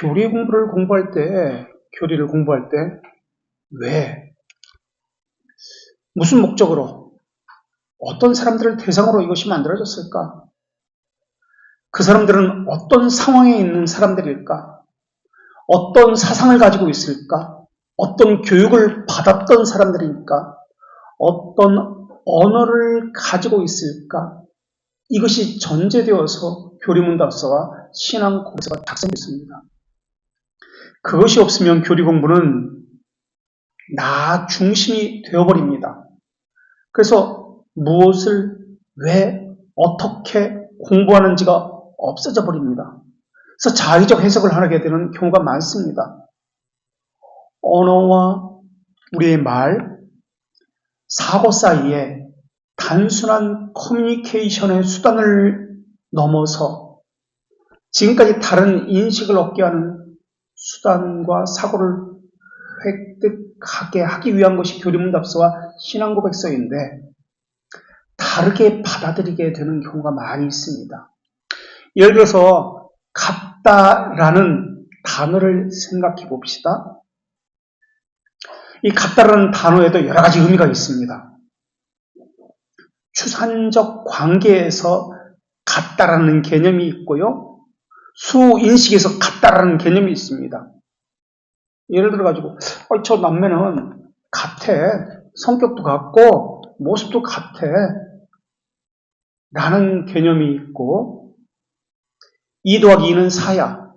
교리를 공부할 때, 왜? 무슨 목적으로? 어떤 사람들을 대상으로 이것이 만들어졌을까? 그 사람들은 어떤 상황에 있는 사람들일까? 어떤 사상을 가지고 있을까? 어떤 교육을 받았던 사람들일까? 어떤 언어를 가지고 있을까? 이것이 전제되어서 교리문답서와 신앙고백서가 작성됐습니다. 그것이 없으면 교리 공부는 나 중심이 되어버립니다. 그래서 무엇을 왜 어떻게 공부하는지가 없어져 버립니다. 그래서 자의적 해석을 하게 되는 경우가 많습니다. 언어와 우리의 말, 사고 사이에 단순한 커뮤니케이션의 수단을 넘어서 지금까지 다른 인식을 얻게 하는 수단과 사고를 획득하게 하기 위한 것이 교리문답서와 신앙고백서인데 다르게 받아들이게 되는 경우가 많이 있습니다. 예를 들어서 같다라는 단어를 생각해 봅시다. 이 같다라는 단어에도 여러 가지 의미가 있습니다. 추산적 관계에서 같다라는 개념이 있고요. 수인식에서 같다라는 개념이 있습니다. 예를 들어가지고 저 남매는 같아. 성격도 같고 모습도 같아. 라는 개념이 있고 2 더하기 2는 4야.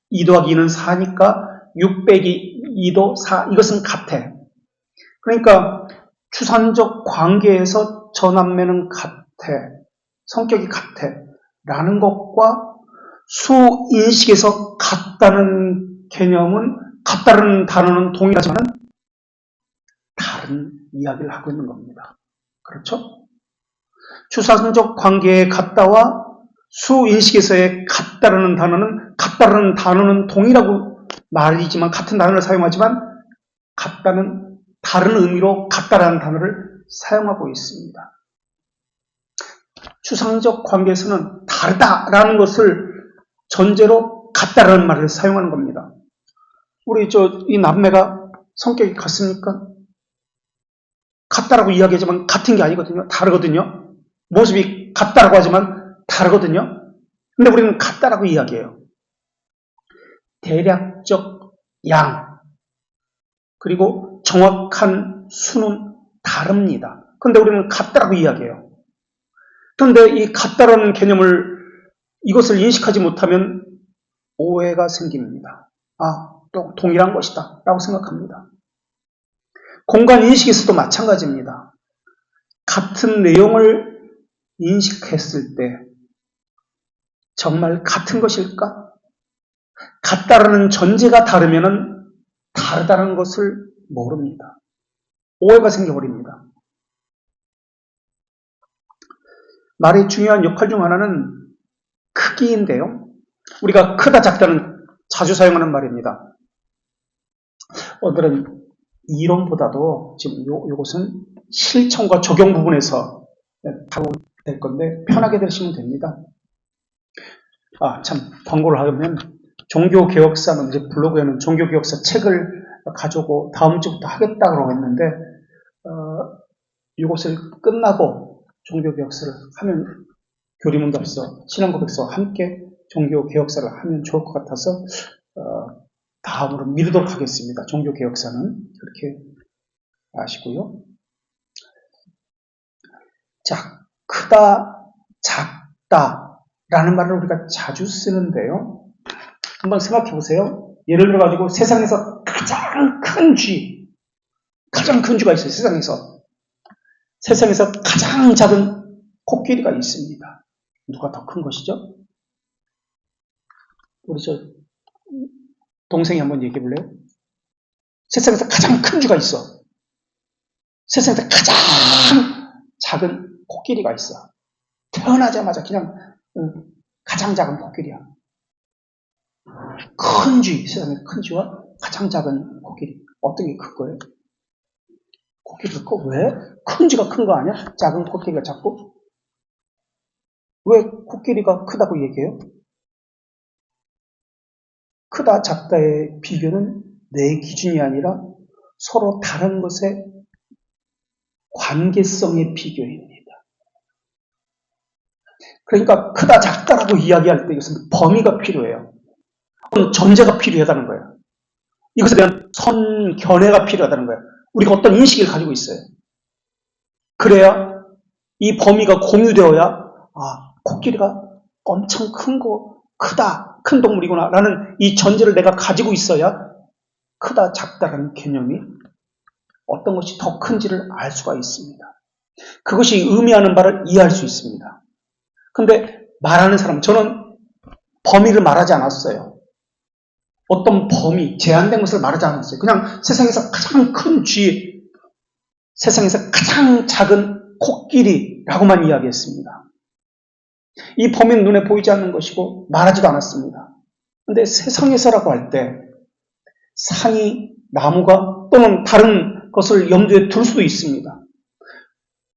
2 더하기 2는 4니까 6 빼기 2도 4. 이것은 같아. 그러니까 추산적 관계에서 저 남매는 같아. 성격이 같아. 라는 것과 수인식에서 같다는 개념은 같다는 단어는 동일하지만 다른 이야기를 하고 있는 겁니다. 그렇죠? 추산적 관계의 같다와 수인식에서의 같다라는 단어는 동일하고 말이지만 같은 단어를 사용하지만 같다는 다른 의미로 같다라는 단어를 사용하고 있습니다. 추상적 관계에서는 다르다라는 것을 전제로 같다라는 말을 사용하는 겁니다. 우리 이 남매가 성격이 같습니까? 같다라고 이야기하지만 같은 게 아니거든요. 다르거든요. 모습이 같다라고 하지만 다르거든요. 근데 우리는 같다라고 이야기해요. 대략적 양 그리고 정확한 수는 다릅니다. 그런데 우리는 같다라고 이야기해요. 그런데 이 같다라는 개념을 이것을 인식하지 못하면 오해가 생깁니다. 또 동일한 것이다 라고 생각합니다. 공간 인식에서도 마찬가지입니다. 같은 내용을 인식했을 때 정말 같은 것일까? 같다라는 전제가 다르면 다르다는 것을 모릅니다. 오해가 생겨버립니다. 말의 중요한 역할 중 하나는 크기인데요. 우리가 크다 작다는 자주 사용하는 말입니다. 오늘은 이론보다도 지금 요것은 실천과 적용 부분에서 다룰 건데 편하게 들으시면 됩니다. 참 광고를 하면 종교개혁사는 이제 블로그에는 종교개혁사 책을 가지고 다음 주부터 하겠다고 했는데 이것을 끝나고 종교개혁사를 하면 교리문답서, 신앙고백서와 함께 종교개혁사를 하면 좋을 것 같아서 다음으로 미루도록 하겠습니다. 종교개혁사는 그렇게 아시고요. 자, 크다, 작다 라는 말을 우리가 자주 쓰는데요. 한번 생각해 보세요. 예를 들어가지고 세상에서 가장 큰 쥐가 있어요. 세상에서 가장 작은 코끼리가 있습니다. 누가 더 큰 것이죠? 우리 동생이 한번 얘기해 볼래요? 세상에서 가장 큰 쥐가 있어. 세상에서 가장 작은 코끼리가 있어. 태어나자마자 그냥 가장 작은 코끼리야. 큰 쥐, 세상에 큰 쥐와 가장 작은 코끼리. 어떤 게 클 거예요? 코끼리가 커. 왜? 큰 쥐가 큰 거 아니야? 작은 코끼리가 작고? 왜 코끼리가 크다고 얘기해요? 크다 작다의 비교는 내 기준이 아니라 서로 다른 것의 관계성의 비교입니다. 그러니까 크다 작다라고 이야기할 때 이것은 범위가 필요해요. 전제가 필요하다는 거예요. 이것에 대한 선견해가 필요하다는 거예요. 우리가 어떤 인식을 가지고 있어요. 그래야 이 범위가 공유되어야 코끼리가 엄청 크다, 큰 동물이구나 라는 이 전제를 내가 가지고 있어야 크다, 작다라는 개념이 어떤 것이 더 큰지를 알 수가 있습니다. 그것이 의미하는 바를 이해할 수 있습니다. 근데 말하는 사람, 저는 범위를 말하지 않았어요. 어떤 범위, 제한된 것을 말하지 않았어요. 그냥 세상에서 가장 큰 쥐, 세상에서 가장 작은 코끼리라고만 이야기했습니다. 이 범위는 눈에 보이지 않는 것이고 말하지도 않았습니다. 그런데 세상에서라고 할 때 산이, 나무가 또는 다른 것을 염두에 둘 수도 있습니다.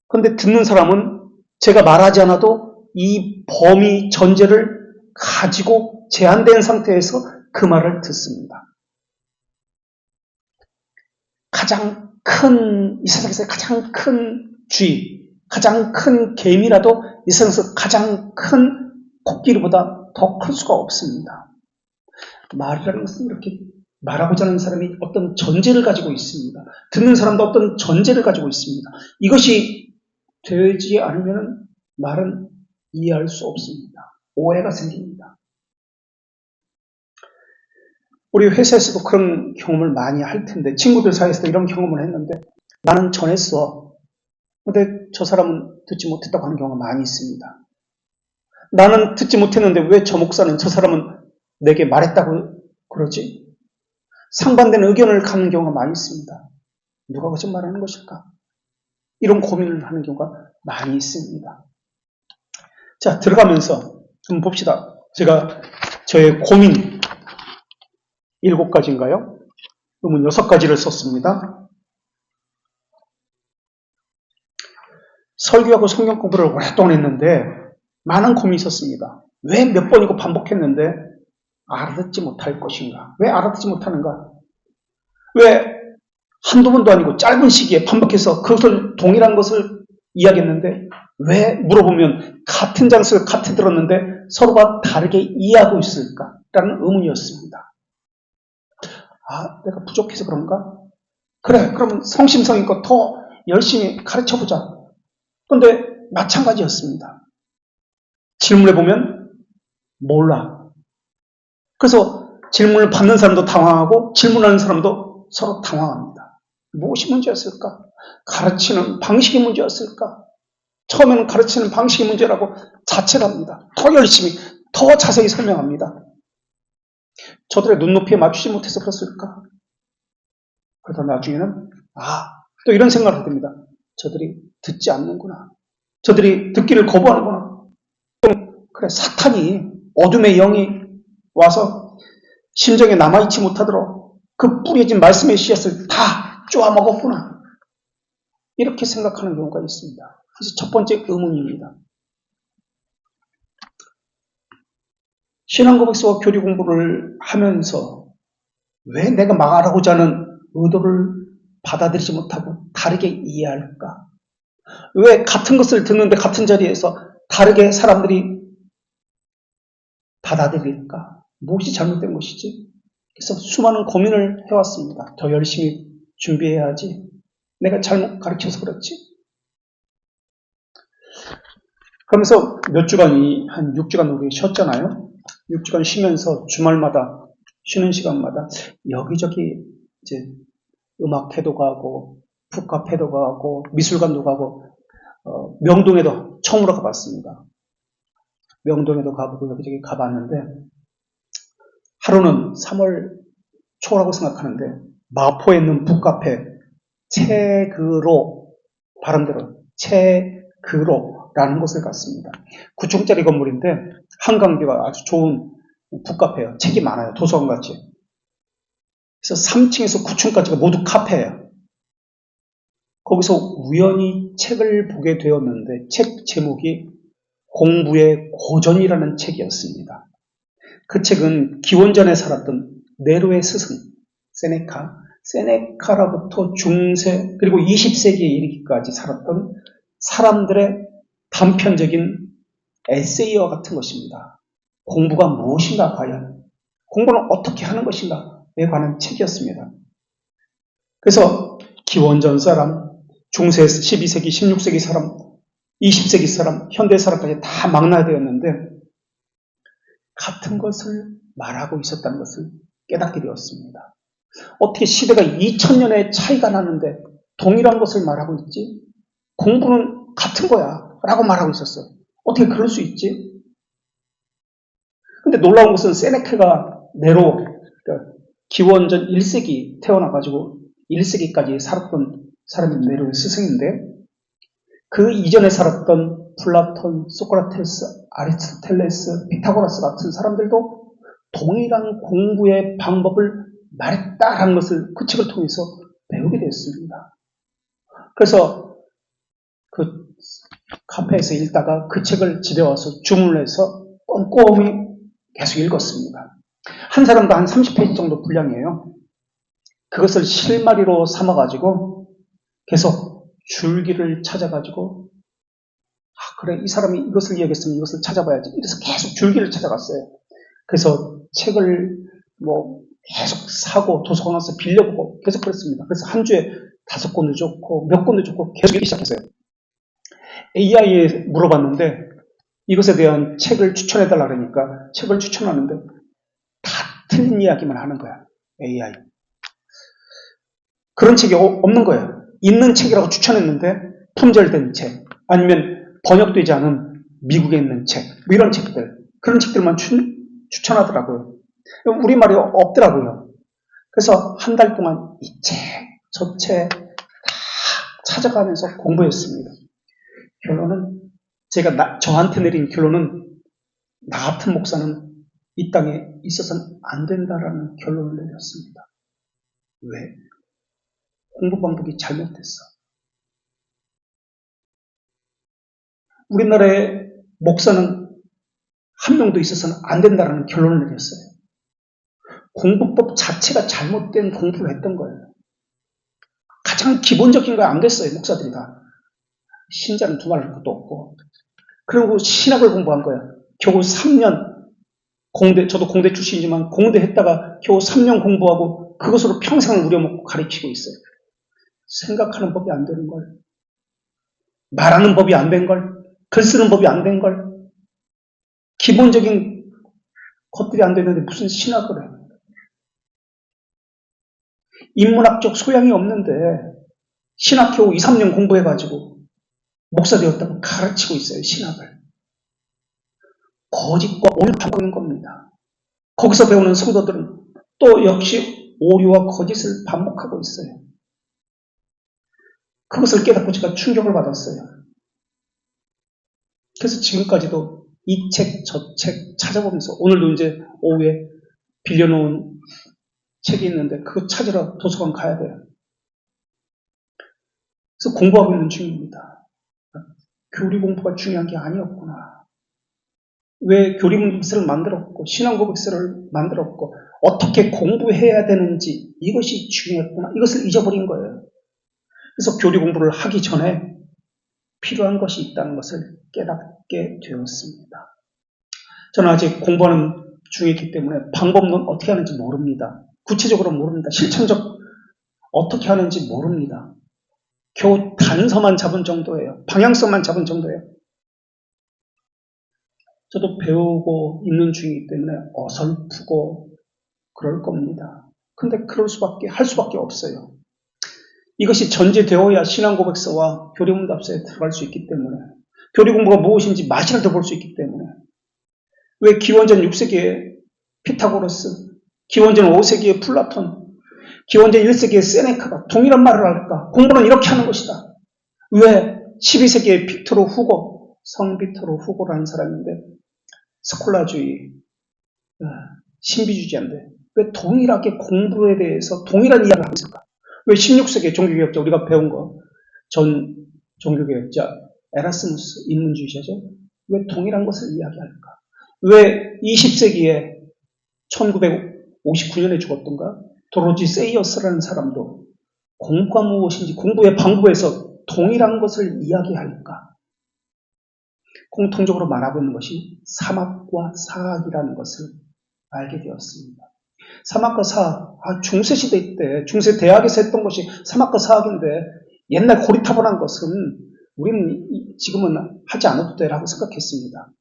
그런데 듣는 사람은 제가 말하지 않아도 이 범위 전제를 가지고 제한된 상태에서 그 말을 듣습니다. 이 세상에서 가장 큰 쥐, 가장 큰 개미라도 이 세상에서 가장 큰 코끼리보다 더 클 수가 없습니다. 말이라는 것은 이렇게 말하고자 하는 사람이 어떤 전제를 가지고 있습니다. 듣는 사람도 어떤 전제를 가지고 있습니다. 이것이 되지 않으면 말은 이해할 수 없습니다. 오해가 생깁니다. 우리 회사에서도 그런 경험을 많이 할 텐데, 친구들 사이에서도 이런 경험을 했는데, 나는 전했어. 근데 저 사람은 듣지 못했다고 하는 경우가 많이 있습니다. 나는 듣지 못했는데 왜 저 목사는, 저 사람은 내게 말했다고 그러지? 상반되는 의견을 갖는 경우가 많이 있습니다. 누가 거짓말하는 것일까? 이런 고민을 하는 경우가 많이 있습니다. 자, 들어가면서 좀 봅시다. 제가 저의 고민 7가지인가요? 의문 6가지를 썼습니다. 설교하고 성경 공부를 오랫동안 했는데 많은 고민이 있었습니다. 왜 몇 번이고 반복했는데 알아듣지 못할 것인가? 왜 알아듣지 못하는가? 왜 한두 번도 아니고 짧은 시기에 반복해서 그것을 동일한 것을 이야기했는데 왜 물어보면 같은 장소에 같이 들었는데 서로가 다르게 이해하고 있을까라는 의문이었습니다. 내가 부족해서 그런가? 그래, 그러면 성심성의껏 더 열심히 가르쳐보자. 그런데 마찬가지였습니다. 질문해보면 몰라. 그래서 질문을 받는 사람도 당황하고 질문하는 사람도 서로 당황합니다. 무엇이 문제였을까? 가르치는 방식이 문제였을까? 처음에는 가르치는 방식이 문제라고 자책을 합니다. 더 열심히, 더 자세히 설명합니다. 저들의 눈높이에 맞추지 못해서 그렇을까? 그러다 나중에는 또 이런 생각을 하게 됩니다. 저들이 듣지 않는구나. 저들이 듣기를 거부하는구나. 그래, 사탄이, 어둠의 영이 와서 심정에 남아있지 못하도록 그 뿌려진 말씀의 씨앗을 다 쪼아먹었구나. 이렇게 생각하는 경우가 있습니다. 그래서 첫 번째 의문입니다. 신앙고백서와 교리 공부를 하면서 왜 내가 말하고자 하는 의도를 받아들이지 못하고 다르게 이해할까? 왜 같은 것을 듣는데 같은 자리에서 다르게 사람들이 받아들일까? 무엇이 잘못된 것이지? 그래서 수많은 고민을 해왔습니다. 더 열심히 준비해야지. 내가 잘못 가르쳐서 그렇지. 그러면서 몇 주간, 한 6주간 우리 쉬었잖아요. 6주간 쉬면서 주말마다, 쉬는 시간마다 여기저기 이제 음악회도 가고, 북카페도 가고, 미술관도 가고, 명동에도 처음으로 가봤습니다. 명동에도 가보고 여기저기 가봤는데, 하루는 3월 초라고 생각하는데, 마포에 있는 북카페, 발음대로, 채그로라는 곳을 갔습니다. 9층짜리 건물인데, 한강뷰가 아주 좋은 북카페예요. 책이 많아요. 도서관같이. 그래서 3층에서 9층까지가 모두 카페예요. 거기서 우연히 책을 보게 되었는데 책 제목이 공부의 고전이라는 책이었습니다. 그 책은 기원전에 살았던 네로의 스승 세네카로부터 중세 그리고 20세기에 이르기까지 살았던 사람들의 단편적인 에세이와 같은 것입니다. 공부가 무엇인가 과연 공부는 어떻게 하는 것인가에 관한 책이었습니다. 그래서 기원전 사람, 중세 12세기, 16세기 사람, 20세기 사람, 현대 사람까지 다 망라되었는데 같은 것을 말하고 있었다는 것을 깨닫게 되었습니다. 어떻게 시대가 2000년의 차이가 나는데 동일한 것을 말하고 있지? 공부는 같은 거야 라고 말하고 있었어요. 어떻게 그럴 수 있지? 근데 놀라운 것은 세네카가 네로, 그러니까 기원전 1세기 태어나가지고 1세기까지 살았던 사람이 네로의 스승인데 그 이전에 살았던 플라톤, 소크라테스, 아리스토텔레스, 피타고라스 같은 사람들도 동일한 공부의 방법을 말했다라는 것을 그 책을 통해서 배우게 되었습니다. 그래서 그 카페에서 읽다가 그 책을 집에 와서 주문을 해서 꼼꼼히 계속 읽었습니다. 한 사람도 한 30페이지 정도 분량이에요. 그것을 실마리로 삼아가지고 계속 줄기를 찾아가지고 그래 이 사람이 이것을 이야기했으면 이것을 찾아봐야지 이래서 계속 줄기를 찾아갔어요. 그래서 책을 계속 사고 도서관에서 빌려보고 계속 그랬습니다. 그래서 한 주에 5권도 좋고 몇 권도 좋고 계속 읽기 시작했어요. AI에 물어봤는데 이것에 대한 책을 추천해달라 그러니까 책을 추천하는데 다 틀린 이야기만 하는 거야. AI. 그런 책이 없는 거예요. 있는 책이라고 추천했는데 품절된 책 아니면 번역되지 않은 미국에 있는 책 이런 책들 그런 책들만 추천하더라고요. 우리말이 없더라고요. 그래서 한 달 동안 이 책, 저 책 다 찾아가면서 공부했습니다. 결론은 제가 저한테 내린 결론은 나 같은 목사는 이 땅에 있어서는 안 된다라는 결론을 내렸습니다. 왜? 공부 방법이 잘못됐어. 우리나라의 목사는 한 명도 있어서는 안 된다라는 결론을 내렸어요. 공부법 자체가 잘못된 공부를 했던 거예요. 가장 기본적인 거 안 됐어요. 목사들이 다. 신자는 두말할 것도 없고. 그리고 신학을 공부한 거예요. 겨우 3년 공대, 저도 공대 출신이지만 공대 했다가 겨우 3년 공부하고 그것으로 평생을 우려먹고 가르치고 있어요. 생각하는 법이 안 되는 걸. 말하는 법이 안 된 걸. 글 쓰는 법이 안 된 걸. 기본적인 것들이 안 되는데 무슨 신학을 해. 인문학적 소양이 없는데 신학 겨우 2, 3년 공부해가지고 목사 되었다고 가르치고 있어요. 신학을. 거짓과 오류를 반복하는 겁니다. 거기서 배우는 성도들은 또 역시 오류와 거짓을 반복하고 있어요. 그것을 깨닫고 제가 충격을 받았어요. 그래서 지금까지도 이 책, 저 책 찾아보면서 오늘도 이제 오후에 빌려놓은 책이 있는데 그거 찾으러 도서관 가야 돼요. 그래서 공부하고 있는 중입니다. 교리 공부가 중요한 게 아니었구나. 왜 교리문서를 만들었고 신앙고백서를 만들었고 어떻게 공부해야 되는지 이것이 중요했구나. 이것을 잊어버린 거예요. 그래서 교리 공부를 하기 전에 필요한 것이 있다는 것을 깨닫게 되었습니다. 저는 아직 공부하는 중이기 때문에 방법론 어떻게 하는지 모릅니다. 구체적으로 모릅니다. 실천적 어떻게 하는지 모릅니다. 겨우 단서만 잡은 정도예요. 방향성만 잡은 정도예요. 저도 배우고 있는 중이기 때문에 어설프고 그럴 겁니다. 근데 할 수밖에 없어요. 이것이 전제되어야 신앙고백서와 교리문답서에 들어갈 수 있기 때문에 교리공부가 무엇인지 맛이라도 볼 수 있기 때문에 왜 기원전 6세기의 피타고라스, 기원전 5세기의 플라톤, 기원전 1세기의 세네카가 동일한 말을 할까? 공부는 이렇게 하는 것이다. 왜 12세기의 빅토르 후고, 성 빅토르 후고라는 사람인데 스콜라주의, 신비주의자인데 왜 동일하게 공부에 대해서 동일한 이야기를 하고 있을까? 왜 16세기의 종교개혁자 우리가 배운 거 전 종교개혁자 에라스무스 인문주의자죠? 왜 동일한 것을 이야기할까? 왜 20세기에 1959년에 죽었던가 도로지 세이어스라는 사람도 공부가 무엇인지 공부의 방법에서 동일한 것을 이야기하니까 공통적으로 말하고 있는 것이 사막과 사학이라는 것을 알게 되었습니다. 사막과 사학, 중세시대 때, 중세 대학에서 했던 것이 사막과 사학인데 옛날 고리타분한 것은 우리는 지금은 하지 않아도 되라고 생각했습니다.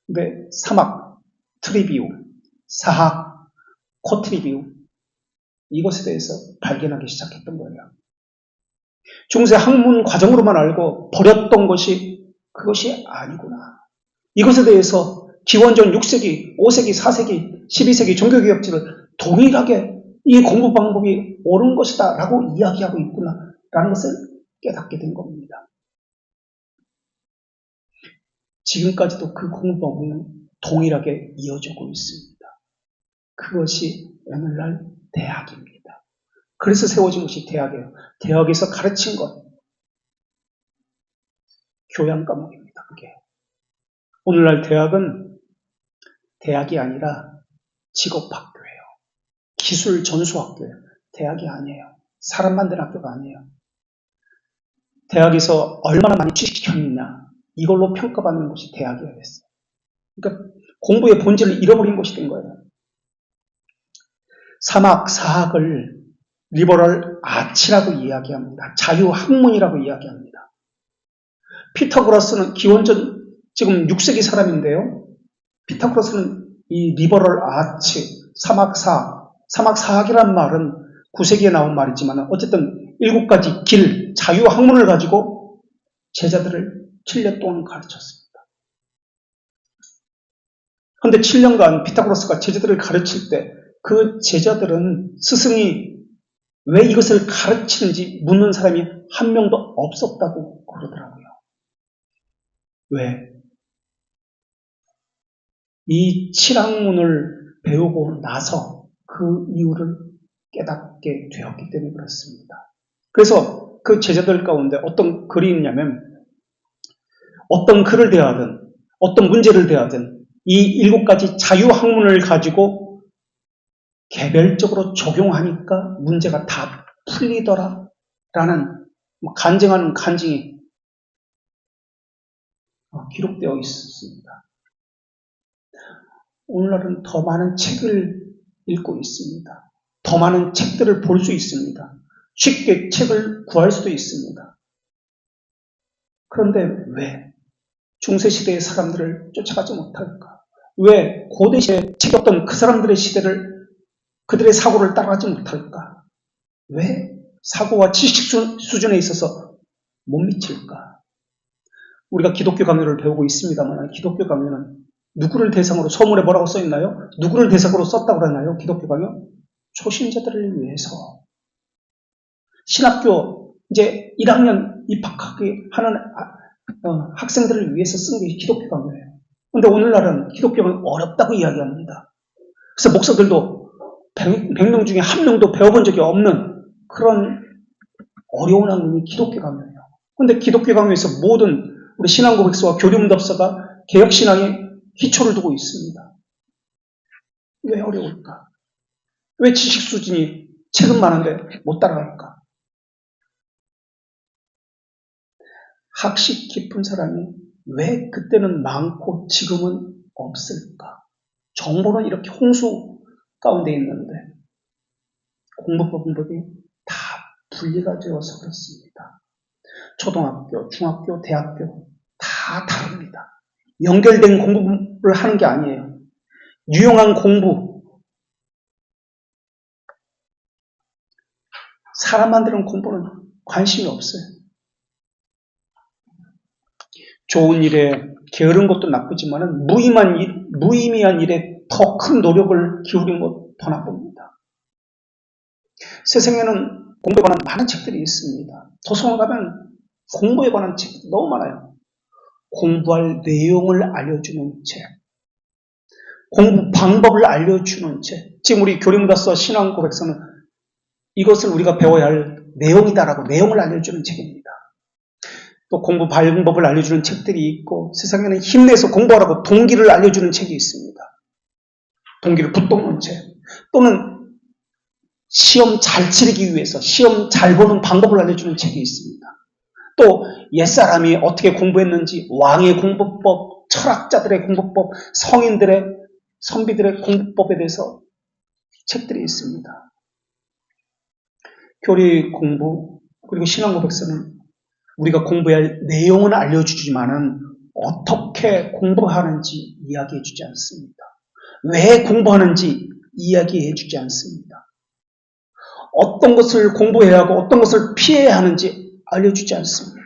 근데 사막, 트리비움, 사학, 코트리비움 이것에 대해서 발견하기 시작했던 거예요. 중세 학문 과정으로만 알고 버렸던 것이 그것이 아니구나. 이것에 대해서 기원전 6세기, 5세기, 4세기, 12세기 종교개혁지를 동일하게 이 공부 방법이 옳은 것이다 라고 이야기하고 있구나 라는 것을 깨닫게 된 겁니다. 지금까지도 그 공부 방법은 동일하게 이어지고 있습니다. 그것이 오늘날 대학입니다. 그래서 세워진 것이 대학이에요. 대학에서 가르친 것, 교양 과목입니다. 그게. 오늘날 대학은 대학이 아니라 직업학교예요. 기술 전수학교예요. 대학이 아니에요. 사람 만드는 학교가 아니에요. 대학에서 얼마나 많이 취직시켰느냐 이걸로 평가받는 것이 대학이었어요. 그러니까 공부의 본질을 잃어버린 것이 된 거예요. 사막, 사학을 리버럴 아치라고 이야기합니다. 자유학문이라고 이야기합니다. 피타고라스는 기원전 지금 6세기 사람인데요. 피타고라스는 이 리버럴 아치, 사막사학이라는 말은 9세기에 나온 말이지만 어쨌든 7가지 길, 자유학문을 가지고 제자들을 7년 동안 가르쳤습니다. 그런데 7년간 피타고라스가 제자들을 가르칠 때 그 제자들은 스승이 왜 이것을 가르치는지 묻는 사람이 한 명도 없었다고 그러더라고요. 왜? 이 7학문을 배우고 나서 그 이유를 깨닫게 되었기 때문에 그렇습니다. 그래서 그 제자들 가운데 어떤 글이 있냐면 어떤 글을 대하든 어떤 문제를 대하든 이 7가지 자유학문을 가지고 개별적으로 적용하니까 문제가 다 풀리더라 라는 간증하는 간증이 기록되어 있습니다. 오늘날은 더 많은 책을 읽고 있습니다. 더 많은 책들을 볼 수 있습니다. 쉽게 책을 구할 수도 있습니다. 그런데 왜 중세시대의 사람들을 쫓아가지 못할까? 왜 고대시대에 책이 없던 그 사람들의 시대를 그들의 사고를 따라가지 못할까? 왜 사고와 지식 수준에 있어서 못 미칠까? 우리가 기독교 강요를 배우고 있습니다만 기독교 강요는 누구를 대상으로 서문에 뭐라고 써있나요? 누구를 대상으로 썼다고 그러나요? 기독교 강요? 초신자들을 위해서. 신학교 이제 1학년 입학하게 하는 학생들을 위해서 쓴 게 기독교 강요예요. 그런데 오늘날은 기독교 강요 어렵다고 이야기합니다. 그래서 목사들도 100명 중에 한 명도 배워본 적이 없는 그런 어려운 학문이 기독교 강요예요. 그런데 기독교 강요에서 모든 우리 신앙고백서와 교리문답서가 개혁신앙에 기초를 두고 있습니다. 왜 어려울까? 왜 지식 수준이 책은 많은데 못 따라갈까? 학식 깊은 사람이 왜 그때는 많고 지금은 없을까? 정보는 이렇게 홍수 가운데 있는데 공부 방법이 다 분리가 되어서 그렇습니다. 초등학교, 중학교, 대학교 다 다릅니다. 연결된 공부를 하는 게 아니에요. 유용한 공부, 사람 만드는 공부는 관심이 없어요. 좋은 일에 게으른 것도 나쁘지만 무의미한 일에 더 큰 노력을 기울인 것도 더 나쁩니다. 세상에는 공부에 관한 많은 책들이 있습니다. 도서관 가면 공부에 관한 책이 너무 많아요. 공부할 내용을 알려주는 책, 공부 방법을 알려주는 책. 지금 우리 교리문답서 신앙고백서는 이것을 우리가 배워야 할 내용이다라고 내용을 알려주는 책입니다. 또 공부 방법을 알려주는 책들이 있고 세상에는 힘내서 공부하라고 동기를 알려주는 책이 있습니다. 동기를 붙동는 채, 또는 시험 잘 치르기 위해서 시험 잘 보는 방법을 알려주는 책이 있습니다. 또 옛사람이 어떻게 공부했는지 왕의 공부법, 철학자들의 공부법, 성인들의, 선비들의 공부법에 대해서 책들이 있습니다. 교리 공부 그리고 신앙 고백서는 우리가 공부해야 할 내용은 알려주지만은 어떻게 공부하는지 이야기해주지 않습니다. 왜 공부하는지 이야기해주지 않습니다. 어떤 것을 공부해야 하고 어떤 것을 피해야 하는지 알려주지 않습니다.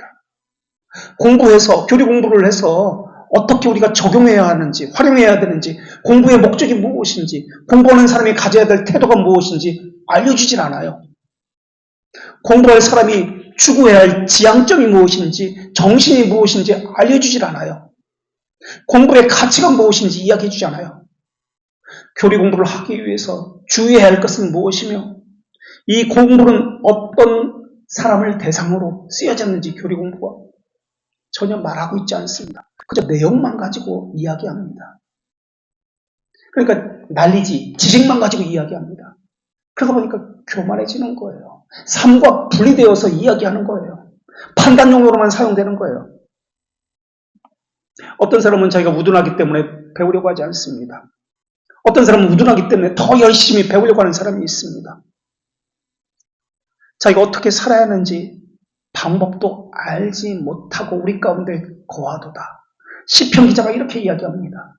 공부해서 교리 공부를 해서 어떻게 우리가 적용해야 하는지 활용해야 되는지 공부의 목적이 무엇인지 공부하는 사람이 가져야 될 태도가 무엇인지 알려주질 않아요. 공부할 사람이 추구해야 할 지향점이 무엇인지 정신이 무엇인지 알려주질 않아요. 공부의 가치가 무엇인지 이야기해주지 않아요. 교리 공부를 하기 위해서 주의해야 할 것은 무엇이며 이 공부는 어떤 사람을 대상으로 쓰여졌는지 교리 공부가 전혀 말하고 있지 않습니다. 그저 내용만 가지고 이야기합니다. 그러니까 난리지 지식만 가지고 이야기합니다. 그러다 보니까 교만해지는 거예요. 삶과 분리되어서 이야기하는 거예요. 판단용으로만 사용되는 거예요. 어떤 사람은 자기가 우둔하기 때문에 배우려고 하지 않습니다. 어떤 사람은 우둔하기 때문에 더 열심히 배우려고 하는 사람이 있습니다. 자기가 어떻게 살아야 하는지 방법도 알지 못하고 우리 가운데 거하도다. 시편 기자가 이렇게 이야기합니다.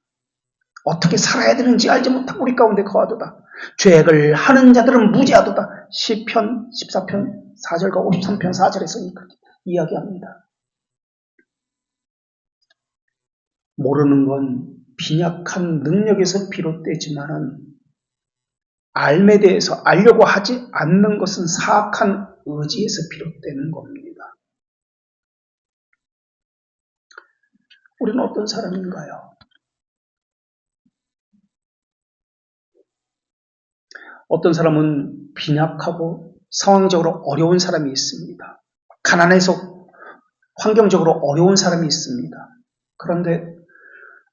어떻게 살아야 되는지 알지 못하고 우리 가운데 거하도다. 죄악을 하는 자들은 무지하도다. 시편 14편 4절과 53편 4절에서 이렇게 이야기합니다. 모르는 건 빈약한 능력에서 비롯되지만은 알에 대해서 알려고 하지 않는 것은 사악한 의지에서 비롯되는 겁니다. 우리는 어떤 사람인가요? 어떤 사람은 빈약하고 상황적으로 어려운 사람이 있습니다. 가난해서 환경적으로 어려운 사람이 있습니다. 그런데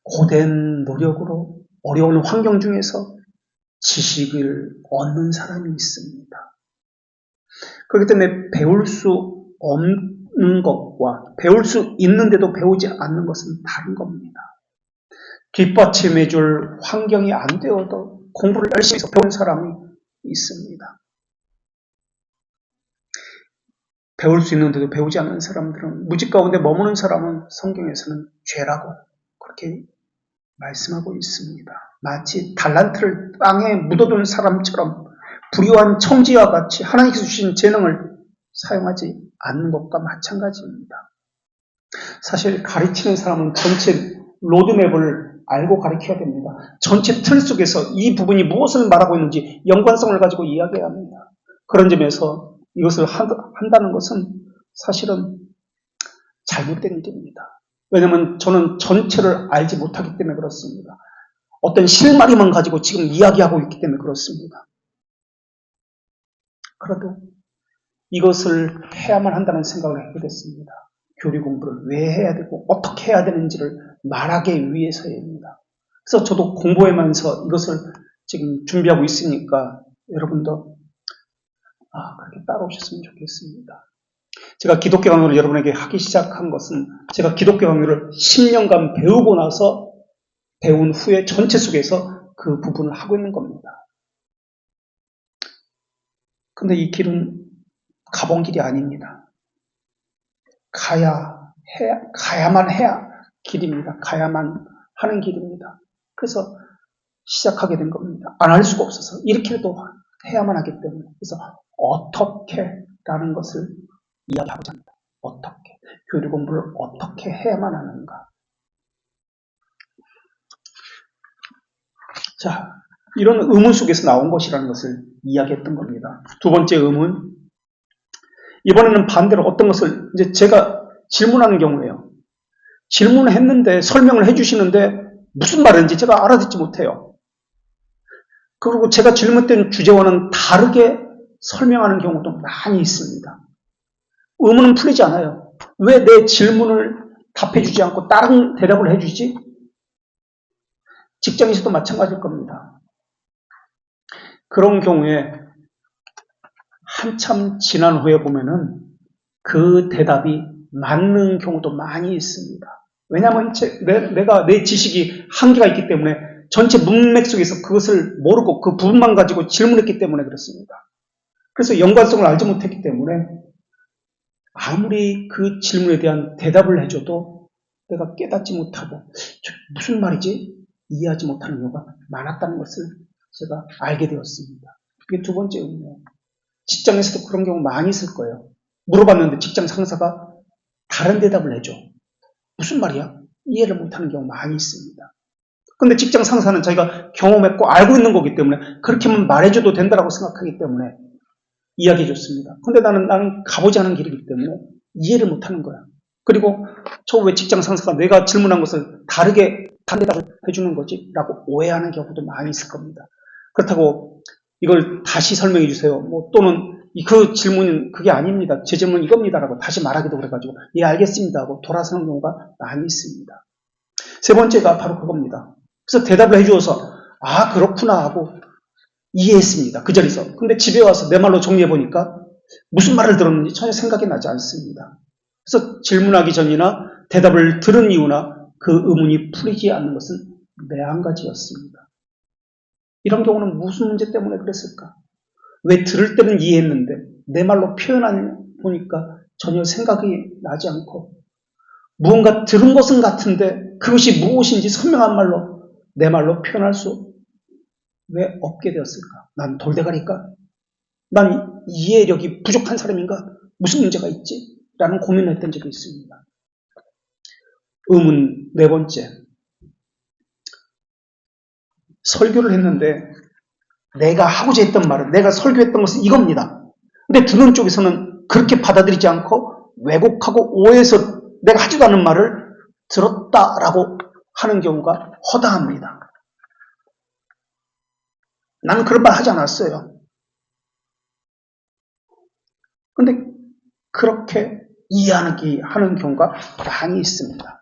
고된 노력으로 어려운 환경 중에서 지식을 얻는 사람이 있습니다. 그렇기 때문에 배울 수 없는 것과 배울 수 있는데도 배우지 않는 것은 다른 겁니다. 뒷받침해줄 환경이 안 되어도 공부를 열심히 해서 배운 사람이 있습니다. 배울 수 있는데도 배우지 않는 사람들은 무직 가운데 머무는 사람은 성경에서는 죄라고 그렇게 말씀하고 있습니다. 마치 달란트를 땅에 묻어둔 사람처럼 불의한 청지와 같이 하나님께서 주신 재능을 사용하지 않는 것과 마찬가지입니다. 사실 가르치는 사람은 전체 로드맵을 알고 가르쳐야 됩니다. 전체 틀 속에서 이 부분이 무엇을 말하고 있는지 연관성을 가지고 이야기해야 합니다. 그런 점에서 이것을 한다는 것은 사실은 잘못된 일입니다. 왜냐하면 저는 전체를 알지 못하기 때문에 그렇습니다. 어떤 실마리만 가지고 지금 이야기하고 있기 때문에 그렇습니다. 그래도 이것을 해야만 한다는 생각을 하게 됐습니다. 교리 공부를 왜 해야 되고 어떻게 해야 되는지를 말하기 위해서입니다. 그래서 저도 공부하면서 이것을 지금 준비하고 있으니까 여러분도 그렇게 따라오셨으면 좋겠습니다. 제가 기독교 강의를 여러분에게 하기 시작한 것은 제가 기독교 강의를 10년간 배우고 나서 배운 후에 전체 속에서 그 부분을 하고 있는 겁니다. 근데 이 길은 가본 길이 아닙니다. 가야만 해야 길입니다. 가야만 하는 길입니다. 그래서 시작하게 된 겁니다. 안 할 수가 없어서 이렇게도 해야만 하기 때문에. 그래서 어떻게라는 것을 이야기하고자 합니다. 어떻게 교리 공부를 어떻게 해야만 하는가. 자, 이런 의문 속에서 나온 것이라는 것을 이야기했던 겁니다. 두 번째 의문, 이번에는 반대로 어떤 것을 이제 제가 질문하는 경우에요. 질문을 했는데 설명을 해주시는데 무슨 말인지 제가 알아듣지 못해요. 그리고 제가 질문했던 주제와는 다르게 설명하는 경우도 많이 있습니다. 의문은 풀리지 않아요. 왜 내 질문을 답해주지 않고 다른 대답을 해주지? 직장에서도 마찬가지일 겁니다. 그런 경우에 한참 지난 후에 보면은 그 대답이 맞는 경우도 많이 있습니다. 왜냐하면 내가 내 지식이 한계가 있기 때문에 전체 문맥 속에서 그것을 모르고 그 부분만 가지고 질문했기 때문에 그렇습니다. 그래서 연관성을 알지 못했기 때문에 아무리 그 질문에 대한 대답을 해줘도 내가 깨닫지 못하고 무슨 말이지? 이해하지 못하는 경우가 많았다는 것을 제가 알게 되었습니다. 그게 두 번째 의미예요. 직장에서도 그런 경우 많이 있을 거예요. 물어봤는데 직장 상사가 다른 대답을 해줘. 무슨 말이야? 이해를 못하는 경우 많이 있습니다. 근데 직장 상사는 자기가 경험했고 알고 있는 거기 때문에 그렇게만 말해줘도 된다고 생각하기 때문에 이야기해줬습니다. 근데 나는 가보지 않은 길이기 때문에 이해를 못하는 거야. 그리고 저 왜 직장 상사가 내가 질문한 것을 다른 대답을 해주는 거지? 라고 오해하는 경우도 많이 있을 겁니다. 그렇다고 이걸 다시 설명해 주세요. 또는 그 질문은 그게 아닙니다. 제 질문은 이겁니다라고 다시 말하기도 그래가지고 예 알겠습니다 하고 돌아서는 경우가 많이 있습니다. 세 번째가 바로 그겁니다. 그래서 대답을 해주어서 아 그렇구나 하고 이해했습니다. 그 자리에서. 근데 집에 와서 내 말로 정리해보니까 무슨 말을 들었는지 전혀 생각이 나지 않습니다. 그래서 질문하기 전이나 대답을 들은 이유나 그 의문이 풀리지 않는 것은 내 한 가지였습니다. 이런 경우는 무슨 문제 때문에 그랬을까? 왜 들을 때는 이해했는데 내 말로 표현해보니까 전혀 생각이 나지 않고 무언가 들은 것은 같은데 그것이 무엇인지 선명한 말로 내 말로 표현할 수 왜 없게 되었을까? 난 돌대가리일까? 난 이해력이 부족한 사람인가? 무슨 문제가 있지? 라는 고민을 했던 적이 있습니다. 의문 네 번째. 설교를 했는데 내가 하고자 했던 말은 내가 설교했던 것은 이겁니다. 근데 듣는 쪽에서는 그렇게 받아들이지 않고 왜곡하고 오해해서 내가 하지도 않은 말을 들었다라고 하는 경우가 허다합니다. 나는 그런 말 하지 않았어요. 근데 그렇게 이해하는 경우가 많이 있습니다.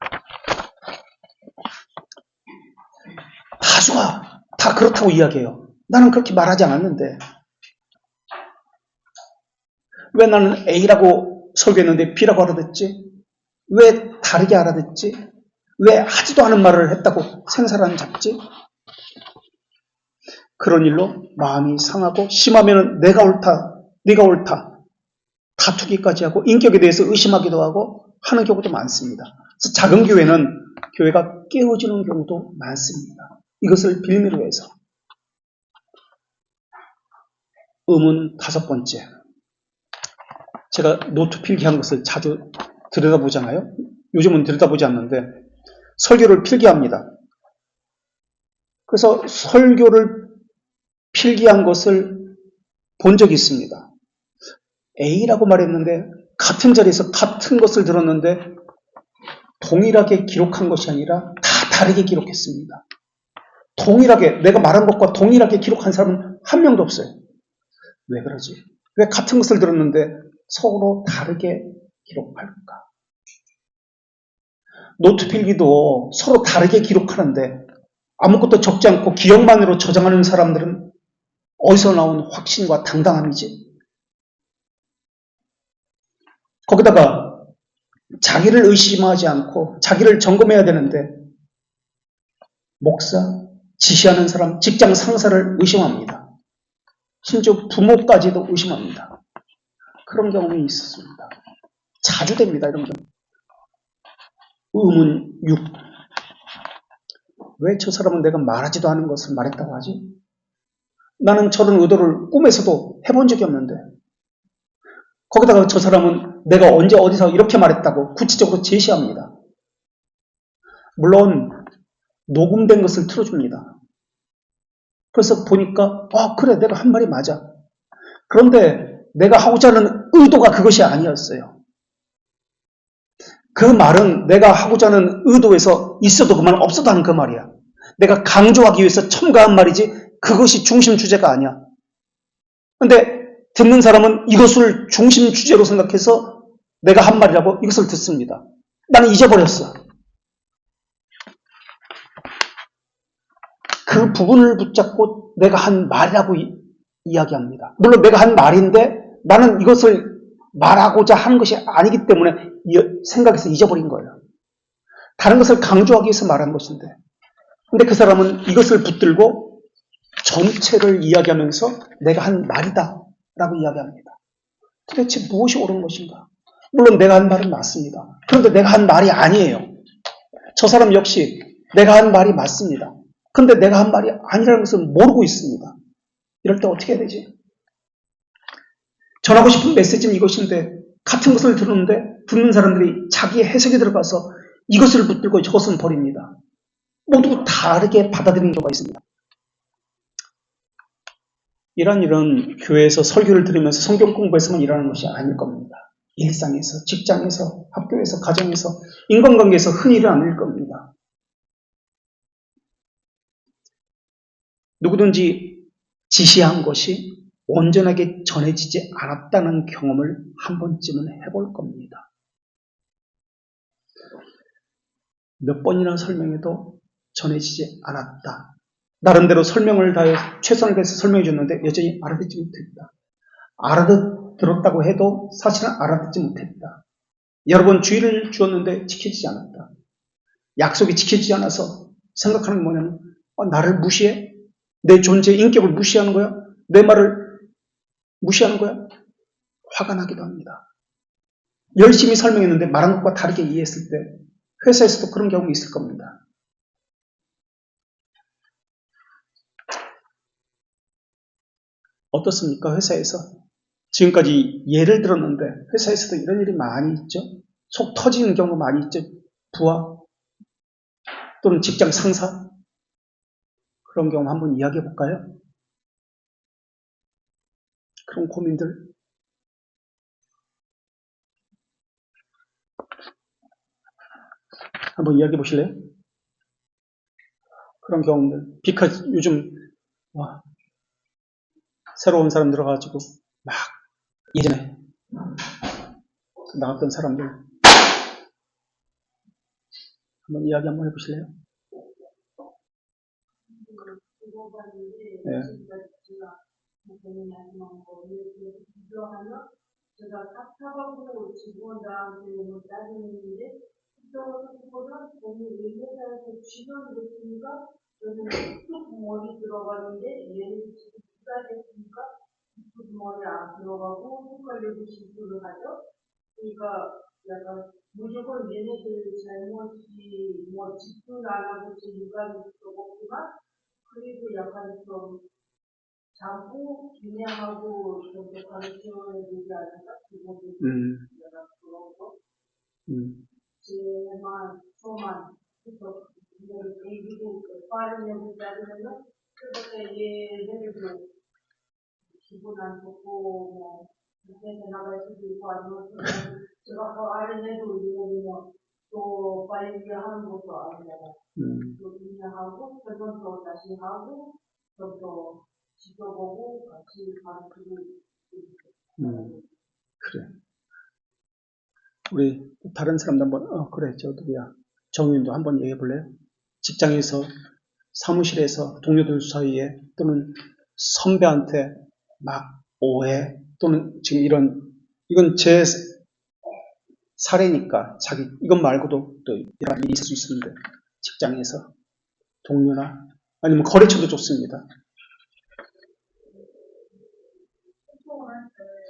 다수가 다 그렇다고 이야기해요. 나는 그렇게 말하지 않았는데 왜 나는 A라고 설교했는데 B라고 알아듣지? 왜 다르게 알아듣지? 왜 하지도 않은 말을 했다고 생사를 잡지? 그런 일로 마음이 상하고 심하면 내가 옳다, 네가 옳다 다투기까지 하고 인격에 대해서 의심하기도 하고 하는 경우도 많습니다. 그래서 작은 교회는 교회가 깨어지는 경우도 많습니다. 이것을 빌미로 해서. 의문 다섯 번째. 제가 노트 필기한 것을 자주 들여다보잖아요. 요즘은 들여다보지 않는데 설교를 필기합니다. 그래서 설교를 필기한 것을 본 적이 있습니다. A라고 말했는데 같은 자리에서 같은 것을 들었는데 동일하게 기록한 것이 아니라 다 다르게 기록했습니다. 동일하게 내가 말한 것과 동일하게 기록한 사람은 한 명도 없어요. 왜 그러지? 왜 같은 것을 들었는데 서로 다르게 기록할까? 노트 필기도 서로 다르게 기록하는데 아무것도 적지 않고 기억만으로 저장하는 사람들은 어디서 나온 확신과 당당함이지? 거기다가 자기를 의심하지 않고 자기를 점검해야 되는데 목사, 지시하는 사람, 직장 상사를 의심합니다. 심지어 부모까지도 의심합니다. 그런 경험이 있었습니다. 자주 됩니다. 이런 경우. 의문 6. 왜 저 사람은 내가 말하지도 않은 것을 말했다고 하지? 나는 저런 의도를 꿈에서도 해본 적이 없는데 거기다가 저 사람은 내가 언제 어디서 이렇게 말했다고 구체적으로 제시합니다. 물론 녹음된 것을 틀어줍니다. 그래서 보니까 그래 내가 한 말이 맞아. 그런데 내가 하고자 하는 의도가 그것이 아니었어요. 그 말은 내가 하고자 하는 의도에서 있어도 그 말은 없어도 하는 그 말이야. 내가 강조하기 위해서 첨가한 말이지 그것이 중심 주제가 아니야. 근데 듣는 사람은 이것을 중심 주제로 생각해서 내가 한 말이라고 이것을 듣습니다. 나는 잊어버렸어. 그 부분을 붙잡고 내가 한 말이라고 이야기합니다. 물론 내가 한 말인데 나는 이것을 말하고자 하는 것이 아니기 때문에 생각해서 잊어버린 거예요. 다른 것을 강조하기 위해서 말한 것인데. 근데 그 사람은 이것을 붙들고 전체를 이야기하면서 내가 한 말이다 라고 이야기합니다. 도대체 무엇이 옳은 것인가? 물론 내가 한 말은 맞습니다. 그런데 내가 한 말이 아니에요. 저 사람 역시 내가 한 말이 맞습니다. 그런데 내가 한 말이 아니라는 것을 모르고 있습니다. 이럴 때 어떻게 해야 되지? 전하고 싶은 메시지는 이것인데 같은 것을 들었는데 듣는 사람들이 자기의 해석에 들어가서 이것을 붙들고 저것은 버립니다. 모두 다르게 받아들이는 경우가 있습니다. 이런 교회에서 설교를 들으면서 성경 공부에서만 일하는 것이 아닐 겁니다. 일상에서, 직장에서, 학교에서, 가정에서, 인간관계에서 흔히 일어날 겁니다. 누구든지 지시한 것이 온전하게 전해지지 않았다는 경험을 한 번쯤은 해볼 겁니다. 몇 번이나 설명해도 전해지지 않았다. 나름대로 설명을 다해 최선을 다해서 설명해 줬는데 여전히 알아듣지 못했다. 알아들었다고 해도 사실은 알아듣지 못했다. 여러 번 주의를 주었는데 지켜지지 않았다. 약속이 지켜지지 않아서 생각하는 게 뭐냐면 나를 무시해? 내 존재 인격을 무시하는 거야? 내 말을 무시하는 거야? 화가 나기도 합니다. 열심히 설명했는데 말한 것과 다르게 이해했을 때 회사에서도 그런 경우가 있을 겁니다. 어떻습니까? 회사에서 지금까지 예를 들었는데 회사에서도 이런 일이 많이 있죠. 속 터지는 경우가 많이 있죠. 부하 또는 직장 상사 그런 경우 한번 이야기해 볼까요? 그런 고민들 한번 이야기해 보실래요? 그런 경험들. 요즘 새로운 사람 들어가지고 막 예전에 나갔던 사람들 한번 이야기 한번 해보실래요? 네. 제가 답답하고 직원들한테 너무 짜증냈는데 그거보다 너무 일회사에서 쥐가 됐으니까 저는 뚝 머리 들어가는데 얘는 지금 쥐가 됐으니까 뚝 머리 안 들어가고 헷갈리고 실수를 하죠. 그러니까 약간 무조건 얘네들 잘못이 뭐 집중 안 하고 일관이 없지만 그래도 약간 좀 자꾸 기내하고 이렇게 가르쳐야 되지 않을까? 그거도 내가 그런 거. 제만, 저만, 그래서 얘기도 빠른 얘기 짜으면은 그때 얘네들도 기분 안 좋고, 뭐, 그때 나갈 수도 있고, 아니면 제가 더 아는 애도 이러면 또 빨리 이해하는 것도 아니잖아. 또 이해하고, 그건 또 다시 하고, 또 지켜보고 같이 가르치고 그래. 우리 다른 사람도 한번 그래 저 누구야 정윤도 한번 얘기해 볼래요? 직장에서 사무실에서 동료들 사이에 또는 선배한테 막 오해 또는 지금 이건 제 사례니까 이것 말고도 또 이런 일이 있을 수 있는데 직장에서 동료나 아니면 거래처도 좋습니다.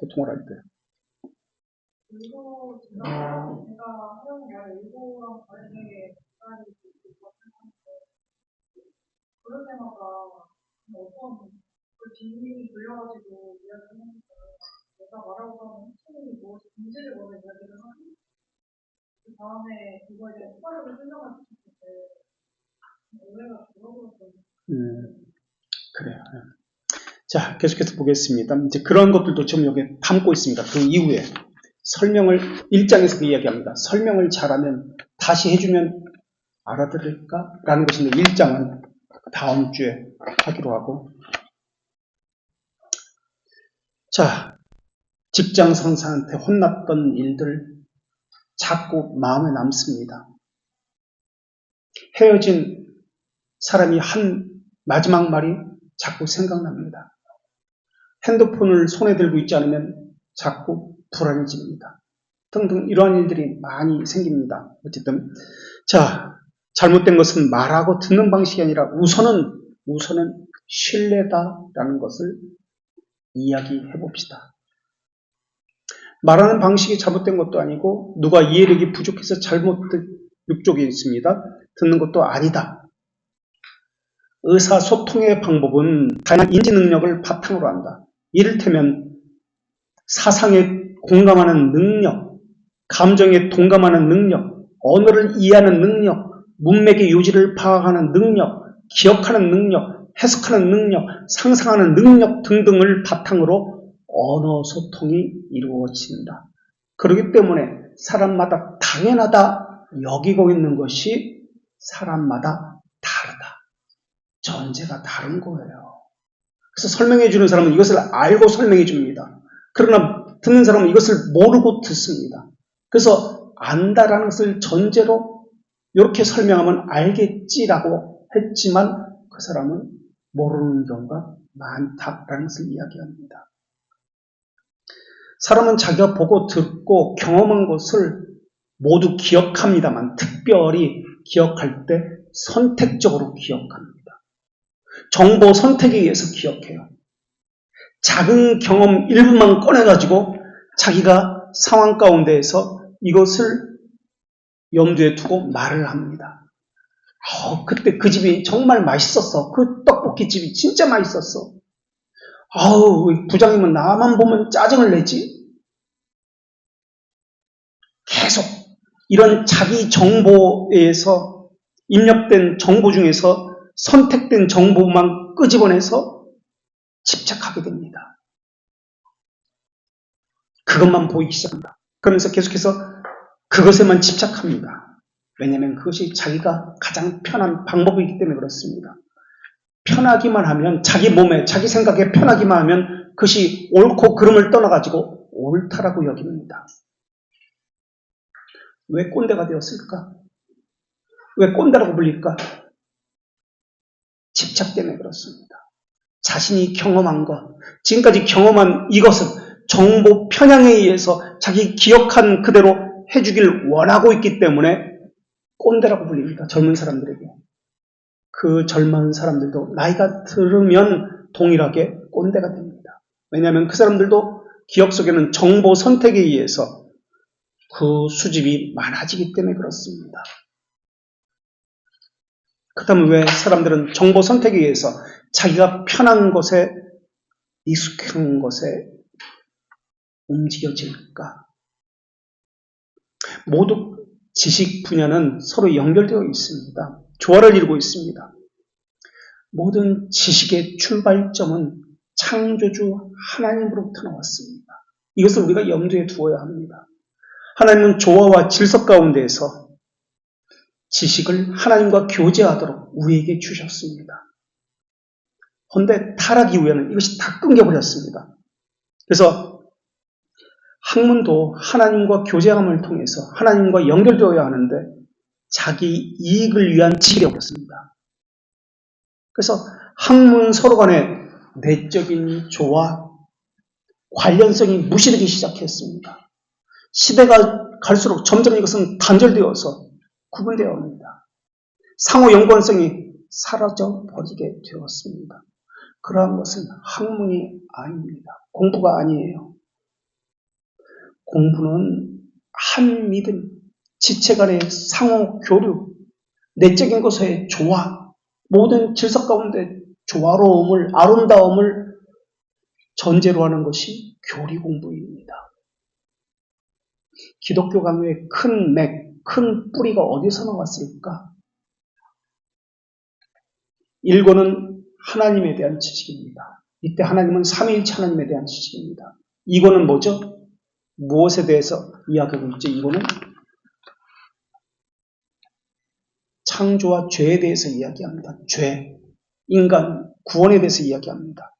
소통을 할 때. 일부 제가 하는 말 일부랑 다르게 말이 있었는데 그럴 때마다 어떤 그 뒷님이 돌려가지고 이야기하니까 내가 말하고 하는 핵심이 무엇이 문제를 먼저 이야기를 하고 그 다음에 그거에 대해 효과를 설명할 수 있을 때 오해가 줄어들었거든요. 그래요. 자, 계속해서 보겠습니다. 이제 그런 것들도 지금 여기 담고 있습니다. 그 이후에 설명을 1장에서도 이야기합니다. 설명을 잘하면 다시 해주면 알아들을까? 라는 것인데 1장은 다음 주에 하기로 하고 자, 직장 상사한테 혼났던 일들 자꾸 마음에 남습니다. 헤어진 사람이 한 마지막 말이 자꾸 생각납니다. 핸드폰을 손에 들고 있지 않으면 자꾸 불안해집니다. 등등 이러한 일들이 많이 생깁니다. 어쨌든 자, 잘못된 것은 말하고 듣는 방식이 아니라 우선은 신뢰다라는 것을 이야기해 봅시다. 말하는 방식이 잘못된 것도 아니고 누가 이해력이 부족해서 잘못된 육족이 있습니다. 듣는 것도 아니다. 의사소통의 방법은 다양한 인지 능력을 바탕으로 한다. 이를테면 사상에 공감하는 능력, 감정에 동감하는 능력, 언어를 이해하는 능력, 문맥의 요지를 파악하는 능력, 기억하는 능력, 해석하는 능력, 상상하는 능력 등등을 바탕으로 언어 소통이 이루어진다. 그렇기 때문에 사람마다 당연하다 여기고 있는 것이 사람마다 다르다. 전제가 다른 거예요. 그래서 설명해 주는 사람은 이것을 알고 설명해 줍니다. 그러나 듣는 사람은 이것을 모르고 듣습니다. 그래서 안다라는 것을 전제로 이렇게 설명하면 알겠지라고 했지만 그 사람은 모르는 경우가 많다라는 것을 이야기합니다. 사람은 자기가 보고 듣고 경험한 것을 모두 기억합니다만 특별히 기억할 때 선택적으로 기억합니다. 정보 선택에 의해서 기억해요. 작은 경험 일부만 꺼내가지고 자기가 상황 가운데에서 이것을 염두에 두고 말을 합니다. 그때 그 집이 정말 맛있었어. 그 떡볶이집이 진짜 맛있었어. 부장님은 나만 보면 짜증을 내지? 계속 이런 자기 정보에서 입력된 정보 중에서 선택된 정보만 끄집어내서 집착하게 됩니다. 그것만 보이기 시작합니다. 그러면서 계속해서 그것에만 집착합니다. 왜냐하면 그것이 자기가 가장 편한 방법이기 때문에 그렇습니다. 편하기만 하면 자기 몸에 자기 생각에 편하기만 하면 그것이 옳고 그름을 떠나가지고 옳다라고 여깁니다. 왜 꼰대가 되었을까? 왜 꼰대라고 불릴까? 집착 때문에 그렇습니다. 자신이 경험한 것, 지금까지 경험한 이것은 정보 편향에 의해서 자기 기억한 그대로 해주길 원하고 있기 때문에 꼰대라고 불립니다. 젊은 사람들에게. 그 젊은 사람들도 나이가 들으면 동일하게 꼰대가 됩니다. 왜냐하면 그 사람들도 기억 속에는 정보 선택에 의해서 그 수집이 많아지기 때문에 그렇습니다. 그렇다면 왜 사람들은 정보 선택에 의해서 자기가 편한 것에 익숙한 것에 움직여질까? 모두 지식 분야는 서로 연결되어 있습니다. 조화를 이루고 있습니다. 모든 지식의 출발점은 창조주 하나님으로부터 나왔습니다. 이것을 우리가 염두에 두어야 합니다. 하나님은 조화와 질서 가운데에서 지식을 하나님과 교제하도록 우리에게 주셨습니다. 그런데 타락 이후에는 이것이 다 끊겨버렸습니다. 그래서 학문도 하나님과 교제함을 통해서 하나님과 연결되어야 하는데 자기 이익을 위한 지식이 되어버렸습니다. 그래서 학문 서로 간의 내적인 조화, 관련성이 무시되기 시작했습니다. 시대가 갈수록 점점 이것은 단절되어서 구분되어 옵니다. 상호 연관성이 사라져 버리게 되었습니다. 그러한 것은 학문이 아닙니다. 공부가 아니에요. 공부는 한 믿음, 지체 간의 상호 교류, 내적인 것의 조화, 모든 질서 가운데 조화로움을, 아름다움을 전제로 하는 것이 교리 공부입니다. 기독교 강요의 큰 맥, 큰 뿌리가 어디서 나왔을까? 1권은 하나님에 대한 지식입니다. 이때 하나님은 삼위일체 하나님에 대한 지식입니다. 2권은 뭐죠? 무엇에 대해서 이야기하고 있죠? 2권은 창조와 죄에 대해서 이야기합니다. 죄, 인간, 구원에 대해서 이야기합니다.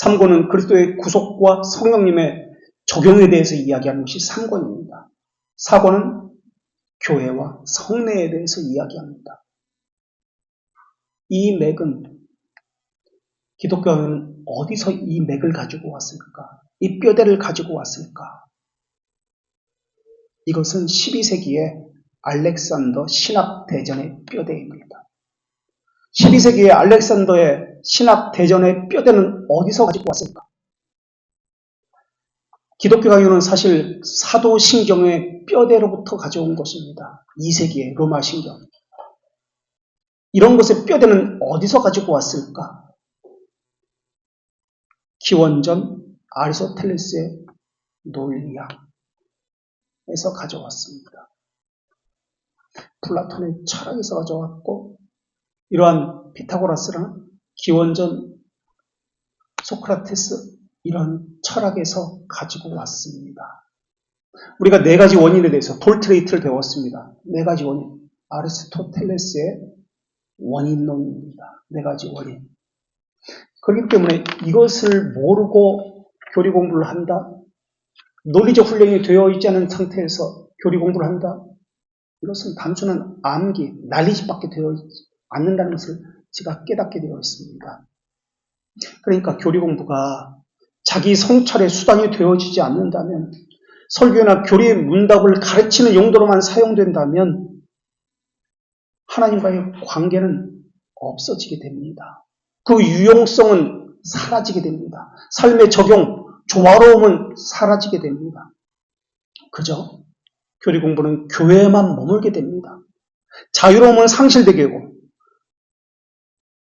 3권은 그리스도의 구속과 성령님의 적용에 대해서 이야기하는 것이 3권입니다. 4권은 교회와 성례에 대해서 이야기합니다. 이 맥은 기독교는 어디서 이 맥을 가지고 왔을까? 이 뼈대를 가지고 왔을까? 이것은 12세기의 알렉산더 신학대전의 뼈대입니다. 12세기의 알렉산더의 신학대전의 뼈대는 어디서 가지고 왔을까? 기독교 강요는 사실 사도신경의 뼈대로부터 가져온 것입니다. 2세기의 로마 신경. 이런 것의 뼈대는 어디서 가지고 왔을까? 기원전 아리스토텔레스의 논리학에서 가져왔습니다. 플라톤의 철학에서 가져왔고, 이러한 피타고라스랑 기원전 소크라테스 이런 철학에서 가지고 왔습니다. 우리가 네 가지 원인에 대해서 돌트레이트를 배웠습니다. 네 가지 원인. 아리스토텔레스의 원인론입니다. 네 가지 원인. 그렇기 때문에 이것을 모르고 교리 공부를 한다. 논리적 훈련이 되어 있지 않은 상태에서 교리 공부를 한다. 이것은 단순한 암기, 난리집밖에 되어 있지 않는다는 것을 제가 깨닫게 되어 있습니다. 그러니까 교리 공부가 자기 성찰의 수단이 되어지지 않는다면, 설교나 교리의 문답을 가르치는 용도로만 사용된다면 하나님과의 관계는 없어지게 됩니다. 그 유용성은 사라지게 됩니다. 삶의 적용, 조화로움은 사라지게 됩니다. 그저 교리 공부는 교회에만 머물게 됩니다. 자유로움은 상실되게 되고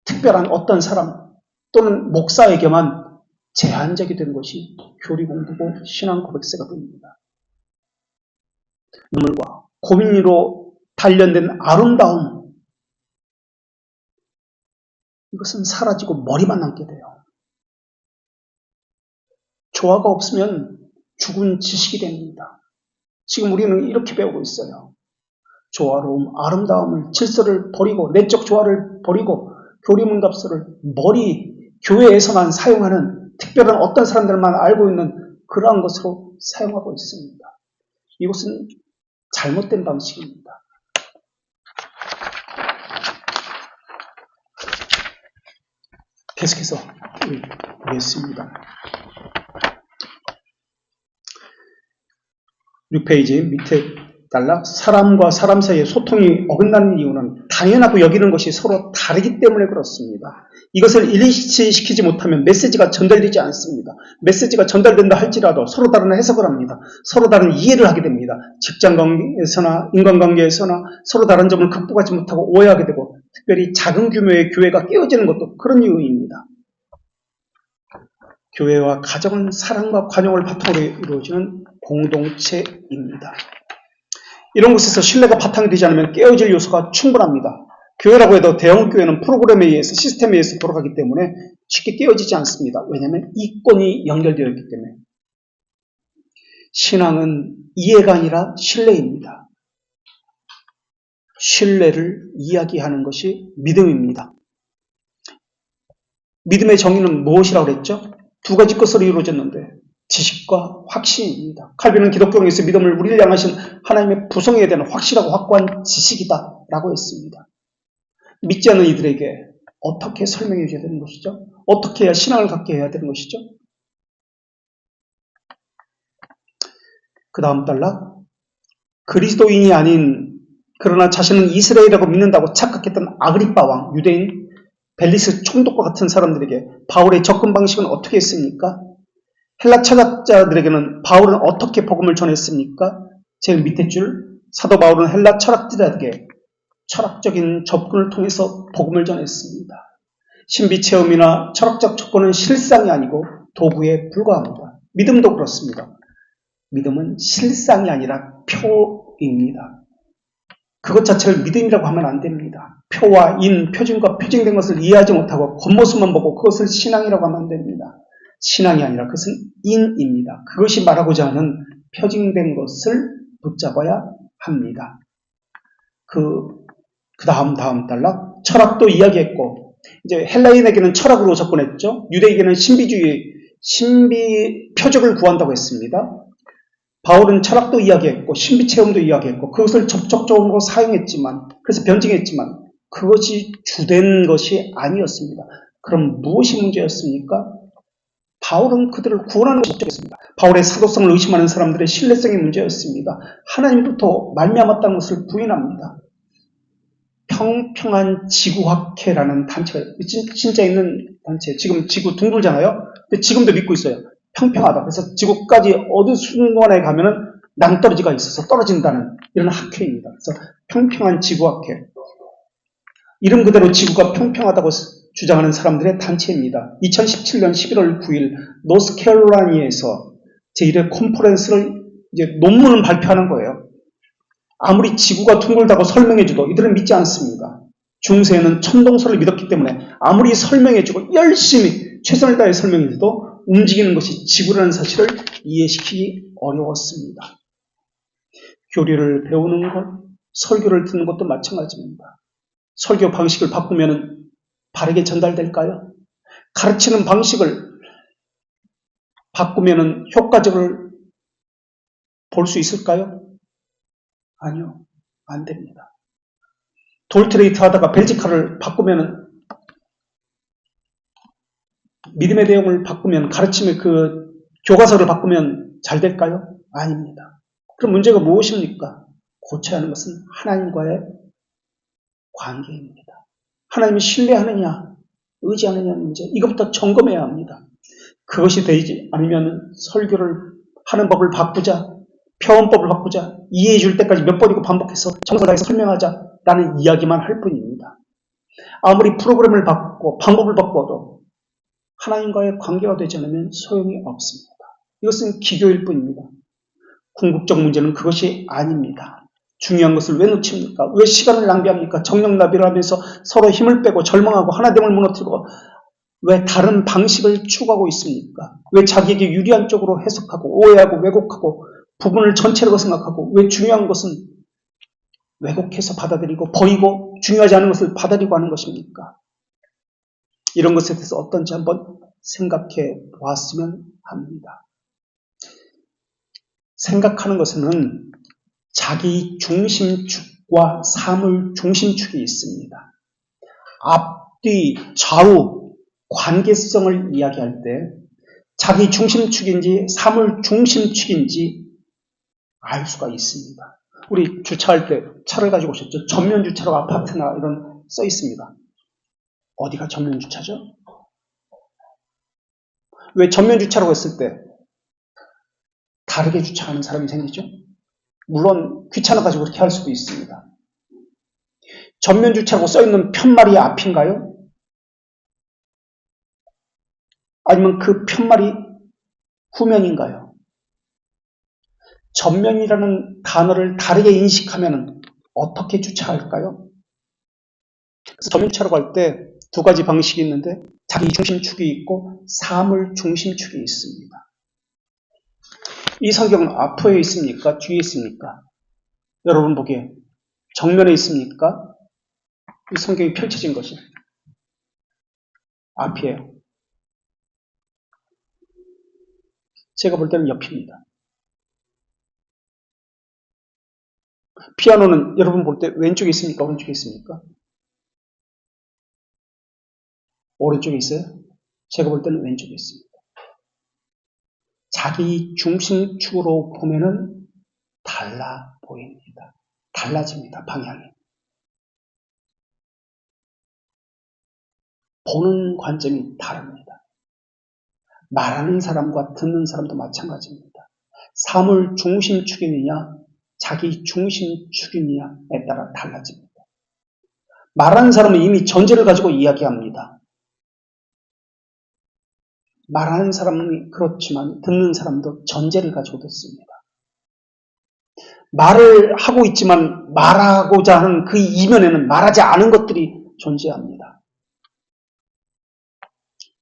특별한 어떤 사람 또는 목사에게만 제한적이 된 것이 교리 공부고 신앙 고백세가 됩니다. 눈물과 고민으로 단련된 아름다움, 이것은 사라지고 머리만 남게 돼요. 조화가 없으면 죽은 지식이 됩니다. 지금 우리는 이렇게 배우고 있어요. 조화로움, 아름다움을, 질서를 버리고 내적 조화를 버리고 교리문답서를 교회에서만 사용하는 특별한 어떤 사람들만 알고 있는 그러한 것으로 사용하고 있습니다. 이것은 잘못된 방식입니다. 계속해서 보겠습니다. 6페이지 밑에 단락, 사람과 사람 사이의 소통이 어긋나는 이유는 당연하고 여기는 것이 서로 다르기 때문에 그렇습니다. 이것을 일치시키지 못하면 메시지가 전달되지 않습니다. 메시지가 전달된다 할지라도 서로 다른 해석을 합니다. 서로 다른 이해를 하게 됩니다. 직장관계에서나 인간관계에서나 서로 다른 점을 극복하지 못하고 오해하게 되고, 특별히 작은 규모의 교회가 깨어지는 것도 그런 이유입니다. 교회와 가정은 사랑과 관용을 바탕으로 이루어지는 공동체입니다. 이런 곳에서 신뢰가 바탕이 되지 않으면 깨어질 요소가 충분합니다. 교회라고 해도 대형 교회는 프로그램에 의해서, 시스템에 의해서 돌아가기 때문에 쉽게 깨어지지 않습니다. 왜냐하면 이권이 연결되어 있기 때문에. 신앙은 이해가 아니라 신뢰입니다. 신뢰를 이야기하는 것이 믿음입니다. 믿음의 정의는 무엇이라고 그랬죠? 두 가지 것으로 이루어졌는데 지식과 확신입니다. 칼빈은 기독교에서 믿음을 우리를 향하신 하나님의 부성에 대한 확실하고 확고한 지식이다 라고 했습니다. 믿지 않는 이들에게 어떻게 설명해 줘야 되는 것이죠? 어떻게 해야 신앙을 갖게 해야 되는 것이죠? 그 다음 단락, 그리스도인이 아닌 그러나 자신은 이스라엘이라고 믿는다고 착각했던 아그리빠 왕, 유대인 벨리스 총독과 같은 사람들에게 바울의 접근 방식은 어떻게 했습니까? 헬라 철학자들에게는 바울은 어떻게 복음을 전했습니까? 제일 밑에 줄, 사도 바울은 헬라 철학자들에게 철학적인 접근을 통해서 복음을 전했습니다. 신비 체험이나 철학적 접근은 실상이 아니고 도구에 불과합니다. 믿음도 그렇습니다. 믿음은 실상이 아니라 표입니다. 그것 자체를 믿음이라고 하면 안 됩니다. 표와 인, 표준과 표징된 것을 이해하지 못하고 겉모습만 보고 그것을 신앙이라고 하면 안 됩니다. 신앙이 아니라 그것은 인입니다. 그것이 말하고자 하는 표징된 것을 붙잡아야 합니다. 그 다음 단락, 철학도 이야기했고, 이제 헬라인에게는 철학으로 접근했죠. 유대에게는 신비 표적을 구한다고 했습니다. 바울은 철학도 이야기했고 신비 체험도 이야기했고 그것을 적극적으로 사용했지만, 그래서 변증했지만 그것이 주된 것이 아니었습니다. 그럼 무엇이 문제였습니까? 바울은 그들을 구원하는 것이 목적이었습니다. 바울의 사도성을 의심하는 사람들의 신뢰성이 문제였습니다. 하나님부터 말미암았다는 것을 부인합니다. 평평한 지구학회라는 단체가 진짜 있는 단체. 지금 지구 둥글잖아요. 근데 지금도 믿고 있어요. 평평하다. 그래서 지구까지 어느 순간에 가면은 낭떠러지가 있어서 떨어진다는 이런 학회입니다. 그래서 평평한 지구학회. 이름 그대로 지구가 평평하다고 주장하는 사람들의 단체입니다. 2017년 11월 9일 노스캐롤라이나에서 제1회 컨퍼런스를 이제 논문을 발표하는 거예요. 아무리 지구가 둥글다고 설명해줘도 이들은 믿지 않습니다. 중세에는 천동설을 믿었기 때문에 아무리 설명해주고 열심히 최선을 다해 설명해줘도 움직이는 것이 지구라는 사실을 이해시키기 어려웠습니다. 교리를 배우는 것, 설교를 듣는 것도 마찬가지입니다. 설교 방식을 바꾸면 바르게 전달될까요? 가르치는 방식을 바꾸면 효과적을 볼 수 있을까요? 아니요, 안 됩니다. 돌트레이트 하다가 벨지카를 바꾸면, 믿음의 내용을 바꾸면, 가르침의 그 교과서를 바꾸면 잘 될까요? 아닙니다. 그럼 문제가 무엇입니까? 고쳐야 하는 것은 하나님과의 관계입니다. 하나님을 신뢰하느냐, 의지하느냐는 문제, 이것부터 점검해야 합니다. 그것이 되지 않으면 설교를 하는 법을 바꾸자, 표현법을 바꾸자, 이해해 줄 때까지 몇 번이고 반복해서 정성을 다해서 설명하자라는 이야기만 할 뿐입니다. 아무리 프로그램을 바꾸고 방법을 바꿔도 하나님과의 관계가 되지 않으면 소용이 없습니다. 이것은 기교일 뿐입니다. 궁극적 문제는 그것이 아닙니다. 중요한 것을 왜 놓칩니까? 왜 시간을 낭비합니까? 정력 낭비를 하면서 서로 힘을 빼고 절망하고 하나됨을 무너뜨리고 왜 다른 방식을 추구하고 있습니까? 왜 자기에게 유리한 쪽으로 해석하고 오해하고 왜곡하고 부분을 전체로 생각하고 왜 중요한 것은 왜곡해서 받아들이고 버리고 중요하지 않은 것을 받아들이고 하는 것입니까? 이런 것에 대해서 어떤지 한번 생각해 보았으면 합니다. 생각하는 것은 자기 중심축과 사물 중심축이 있습니다. 앞뒤, 좌우, 관계성을 이야기할 때 자기 중심축인지 사물 중심축인지 알 수가 있습니다. 우리 주차할 때 차를 가지고 오셨죠? 전면 주차로 아파트나 이런 써 있습니다. 어디가 전면 주차죠? 왜 전면 주차라고 했을 때 다르게 주차하는 사람이 생기죠? 물론 귀찮아가지고 그렇게 할 수도 있습니다. 전면 주차라고 써있는 편말이 앞인가요? 아니면 그 편말이 후면인가요? 전면이라는 단어를 다르게 인식하면 어떻게 주차할까요? 그래서 전면 주차라고 할 때 두 가지 방식이 있는데 자기 중심축이 있고 사물 중심축이 있습니다. 이 성경은 앞에 있습니까? 뒤에 있습니까? 여러분 보기에 정면에 있습니까? 이 성경이 펼쳐진 것이 앞이에요. 제가 볼 때는 옆입니다. 피아노는 여러분 볼 때 왼쪽에 있습니까? 오른쪽에 있습니까? 오른쪽에 있어요? 제가 볼 때는 왼쪽에 있습니다. 자기 중심축으로 보면은 달라 보입니다. 달라집니다. 방향이. 보는 관점이 다릅니다. 말하는 사람과 듣는 사람도 마찬가지입니다. 사물 중심축이느냐 자기 중심축이느냐에 따라 달라집니다. 말하는 사람은 이미 전제를 가지고 이야기합니다. 말하는 사람은 그렇지만 듣는 사람도 전제를 가지고 듣습니다. 말을 하고 있지만 말하고자 하는 그 이면에는 말하지 않은 것들이 존재합니다.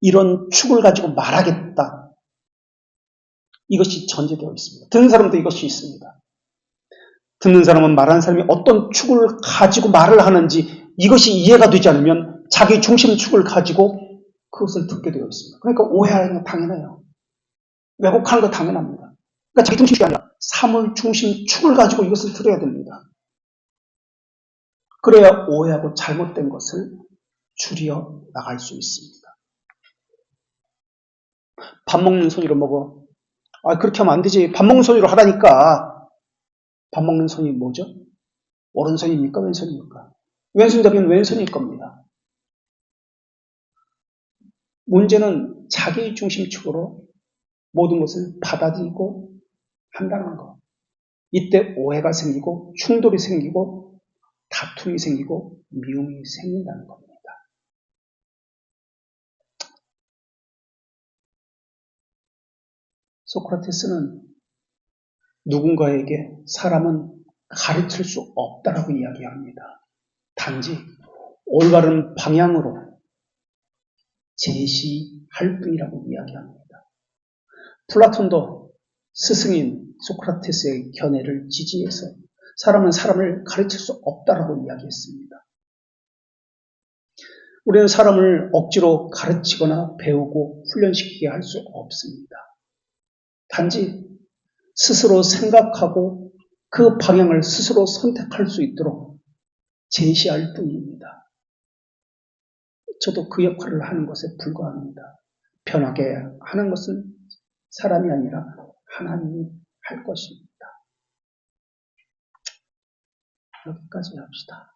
이런 축을 가지고 말하겠다. 이것이 전제되어 있습니다. 듣는 사람도 이것이 있습니다. 듣는 사람은 말하는 사람이 어떤 축을 가지고 말을 하는지 이것이 이해가 되지 않으면 자기 중심 축을 가지고 그것을 듣게 되어 있습니다. 그러니까 오해하는 거 당연해요. 왜곡하는 거 당연합니다. 그러니까 자기 중심축이 아니라 사물 중심 축을 가지고 이것을 들어야 됩니다. 그래야 오해하고 잘못된 것을 줄여 나갈 수 있습니다. 밥 먹는 손으로 먹어. 아, 그렇게 하면 안 되지. 밥 먹는 손으로 하라니까. 밥 먹는 손이 뭐죠? 오른손입니까? 왼손입니까? 왼손잡이는 왼손일 겁니다. 문제는 자기 중심축으로 모든 것을 받아들이고 한다는 것. 이때 오해가 생기고 충돌이 생기고 다툼이 생기고 미움이 생긴다는 겁니다. 소크라테스는 누군가에게 사람은 가르칠 수 없다라고 이야기합니다. 단지 올바른 방향으로 제시할 뿐이라고 이야기합니다. 플라톤도 스승인 소크라테스의 견해를 지지해서 사람은 사람을 가르칠 수 없다라고 이야기했습니다. 우리는 사람을 억지로 가르치거나 배우고 훈련시키게 할 수 없습니다. 단지 스스로 생각하고 그 방향을 스스로 선택할 수 있도록 제시할 뿐입니다. 저도 그 역할을 하는 것에 불과합니다. 편하게 하는 것은 사람이 아니라 하나님이 할 것입니다. 여기까지 합시다.